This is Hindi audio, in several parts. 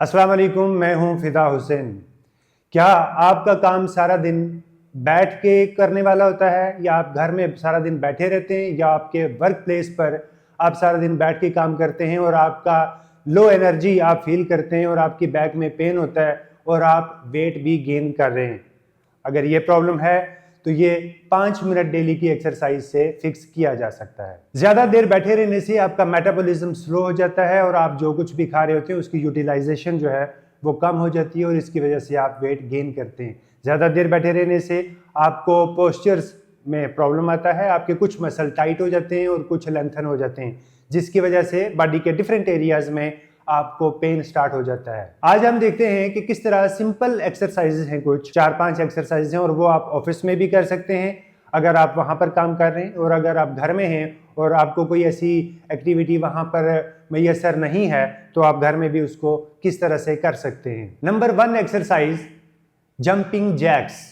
अस्सलाम वालेकुम, मैं हूं फिदा हुसैन। क्या आपका काम सारा दिन बैठ के करने वाला होता है या आप घर में सारा दिन बैठे रहते हैं या आपके वर्क प्लेस पर आप सारा दिन बैठ के काम करते हैं और आपका लो एनर्जी आप फील करते हैं और आपकी बैक में पेन होता है और आप वेट भी गेन कर रहे हैं? अगर ये प्रॉब्लम है तो ये 5 मिनट डेली की एक्सरसाइज से फिक्स किया जा सकता है। ज्यादा देर बैठे रहने से आपका मेटाबॉलिज्म स्लो हो जाता है और आप जो कुछ भी खा रहे होते हैं उसकी यूटिलाइजेशन जो है वो कम हो जाती है और इसकी वजह से आप वेट गेन करते हैं। ज्यादा देर बैठे रहने से आपको पोस्चर्स में प्रॉब्लम आता है, आपके कुछ मसल टाइट हो जाते हैं और कुछ लेंथन हो जाते हैं, जिसकी वजह से बॉडी के डिफरेंट एरियाज में आपको पेन स्टार्ट हो जाता है। आज हम देखते हैं कि किस तरह सिंपल एक्सरसाइजेस हैं, कुछ 4-5 एक्सरसाइजेस हैं और वो आप ऑफिस में भी कर सकते हैं अगर आप वहां पर काम कर रहे हैं, और अगर आप घर में हैं और आपको कोई ऐसी एक्टिविटी वहां पर मैसर नहीं है तो आप घर में भी उसको किस तरह से कर सकते हैं। Number 1 exercise jumping jacks.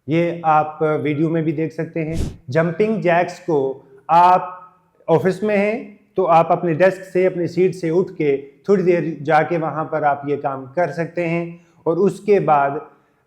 ये आप वीडियो में भी देख सकते हैं। जंपिंग जैक्स को आप ऑफिस में हैं तो आप अपने डेस्क से, अपनी सीट से उठ के थोड़ी देर जाके वहां पर आप ये काम कर सकते हैं। और उसके बाद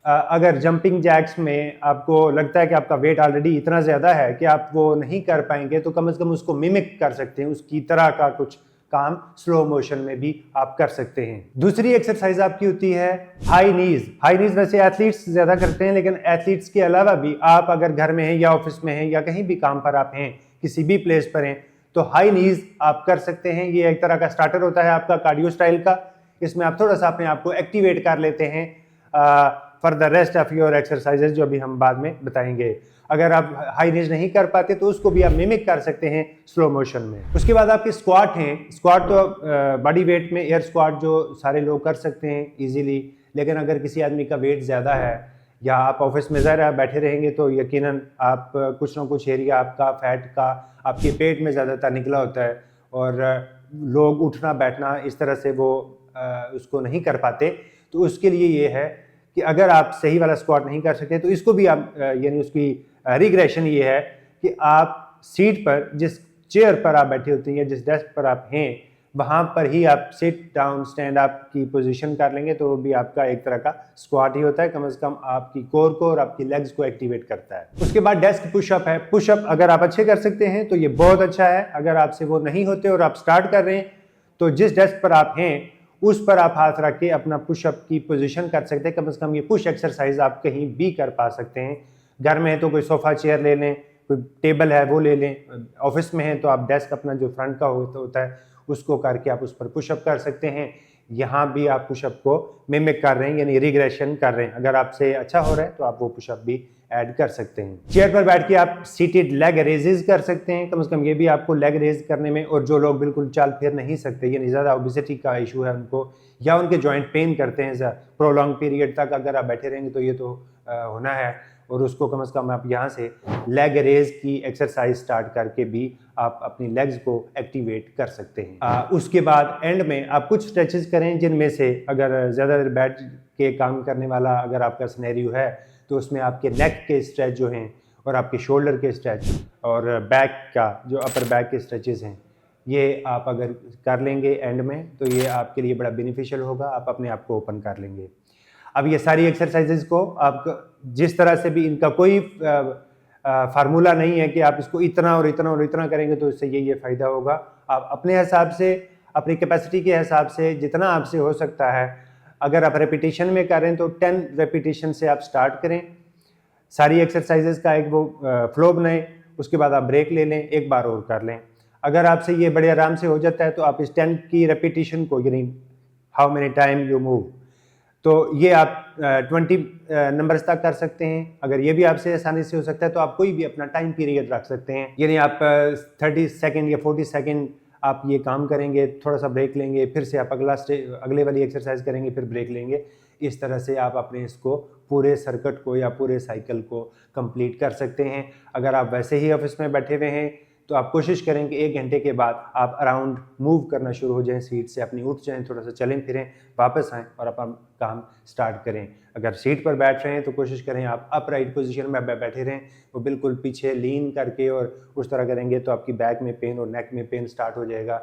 अगर जंपिंग जैक्स में आपको लगता है कि आपका वेट ऑलरेडी इतना ज़्यादा है कि आप वो नहीं कर पाएंगे तो कम से कम उसको मिमिक कर सकते हैं, उसकी तरह का कुछ काम स्लो मोशन में भी आप कर सकते हैं। दूसरी एक्सरसाइज आपकी होती है हाई नीज। हाई नीज वैसे एथलीट्स ज़्यादा करते हैं, लेकिन एथलीट्स के अलावा भी आप अगर घर में हैं या ऑफिस में हैं या कहीं भी काम पर आप हैं, किसी भी प्लेस पर हैं, तो हाई नीज आप कर सकते हैं। ये एक तरह का स्टार्टर होता है आपका कार्डियो स्टाइल का। इसमें आप थोड़ा सा अपने आप को एक्टिवेट कर लेते हैं for the rest of your exercises, जो अभी हम बाद में बताएंगे। अगर आप हाई नीज नहीं कर पाते तो उसको भी आप मिमिक कर सकते हैं स्लो मोशन में। उसके बाद आपके स्क्वाट हैं। स्क्वाट तो बॉडी वेट में एयर स्क्वाट जो सारे लोग कर सकते हैं इजीली, लेकिन अगर किसी आदमी का वेट ज़्यादा है या आप ऑफिस में ज़रा बैठे रहेंगे तो यकीनन आप कुछ ना कुछ एरिया आपका फैट का आपके पेट में ज़्यादातर निकला होता है और लोग उठना बैठना इस तरह से वो उसको नहीं कर पाते। तो उसके लिए ये है कि अगर आप सही वाला स्क्वाट नहीं कर सकते तो इसको भी आप यानी उसकी रिग्रेशन ये है कि आप सीट पर, जिस चेयर पर आप बैठे होते हैं या जिस डेस्क पर आप हैं, वहां पर ही आप सिट डाउन स्टैंड अप की पोजीशन कर लेंगे तो वो भी आपका एक तरह का स्क्वाट ही होता है। कम से कम आपकी कोर को और आपकी लेग्स को एक्टिवेट करता है। उसके बाद डेस्क पुशअप है। पुशअप अगर आप अच्छे कर सकते हैं तो ये बहुत अच्छा है। अगर आपसे वो नहीं होते और आप स्टार्ट कर रहे हैं तो जिस डेस्क पर आप हैं उस पर आप हाथ रख के अपना पुशअप की पोजीशन कर सकते हैं। कम से कम ये पुश एक्सरसाइज आप कहीं भी कर पा सकते हैं। घर में है तो कोई सोफा चेयर ले लें, कोई टेबल है वो ले लें, ऑफिस में है तो आप डेस्क अपना जो फ्रंट का होता है उसको करके आप उस पर पुशअप कर सकते हैं। यहाँ भी आप पुशअप को मिमिक कर रहे हैं यानी रिग्रेशन कर रहे हैं। अगर आपसे अच्छा हो रहा है तो आप वो पुशअप भी ऐड कर सकते हैं। चेयर पर बैठ के आप सीटेड लेग रेजेस कर सकते हैं। कम से कम ये भी आपको लेग रेज करने में, और जो लोग बिल्कुल चल फिर नहीं सकते यानी ज़्यादा ओबेसिटी का इशू है उनको, या उनके जॉइंट पेन करते हैं प्रोलॉन्ग पीरियड तक अगर आप बैठे रहेंगे तो ये तो होना है, और उसको कम से कम आप यहाँ से लेग रेज की एक्सरसाइज स्टार्ट करके भी आप अपनी लेग्स को एक्टिवेट कर सकते हैं। उसके बाद एंड में आप कुछ स्ट्रेचेस करें जिनमें से अगर ज़्यादा देर बैठ के काम करने वाला अगर आपका सिनेरियो है तो उसमें आपके नेक के स्ट्रेच जो हैं और आपके शोल्डर के स्ट्रेच और बैक का जो अपर बैक के स्ट्रेचेस हैं, ये आप अगर कर लेंगे एंड में तो ये आपके लिए बड़ा बेनिफिशियल होगा। आप अपने आप को ओपन कर लेंगे। अब ये सारी एक्सरसाइजेज को आप जिस तरह से भी, इनका कोई फार्मूला नहीं है कि आप इसको इतना और इतना और इतना करेंगे तो इससे ये फ़ायदा होगा। आप अपने हिसाब से, अपनी कैपेसिटी के हिसाब से जितना आपसे हो सकता है, अगर आप रेपिटेशन में करें तो 10 रेपिटेशन से आप स्टार्ट करें। सारी एक्सरसाइजेज का एक वो फ्लो बनाएं, उसके बाद आप ब्रेक ले लें, एक बार और कर लें। अगर आपसे ये बड़े आराम से हो जाता है तो आप इस 10 की रेपिटेशन को, यानी how many time you move, तो ये आप 20 नंबर्स तक कर सकते हैं। अगर ये भी आपसे आसानी से हो सकता है तो आप कोई भी अपना टाइम पीरियड रख सकते हैं, यानी आप 30 सेकेंड या 40 सेकेंड आप ये काम करेंगे, थोड़ा सा ब्रेक लेंगे, फिर से आप अगले वाली एक्सरसाइज करेंगे, फिर ब्रेक लेंगे। इस तरह से आप अपने इसको पूरे सर्किट को या पूरे साइकिल को कंप्लीट कर सकते हैं। अगर आप वैसे ही ऑफिस में बैठे हुए हैं तो आप कोशिश करें कि 1 घंटे के बाद आप अराउंड मूव करना शुरू हो जाएं, सीट से अपनी उठ जाएं, थोड़ा सा चलें फिरें, वापस आएं और आप काम स्टार्ट करें। अगर सीट पर बैठ रहे हैं तो कोशिश करें आप अपराइट पोजीशन में बैठे रहें, वो बिल्कुल पीछे लीन करके, और उस तरह करेंगे तो आपकी बैक में पेन और नेक में पेन स्टार्ट हो जाएगा।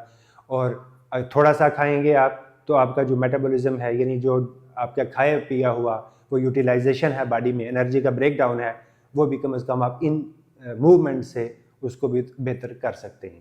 और थोड़ा सा खाएंगे आप तो आपका जो मेटाबॉलिज्म है, यानी जो आपका खाया पिया हुआ वो यूटिलाइजेशन है बॉडी में, एनर्जी का ब्रेक डाउन है, वो भी कम से कम आप इन मूवमेंट से उसको भी बेहतर कर सकते हैं।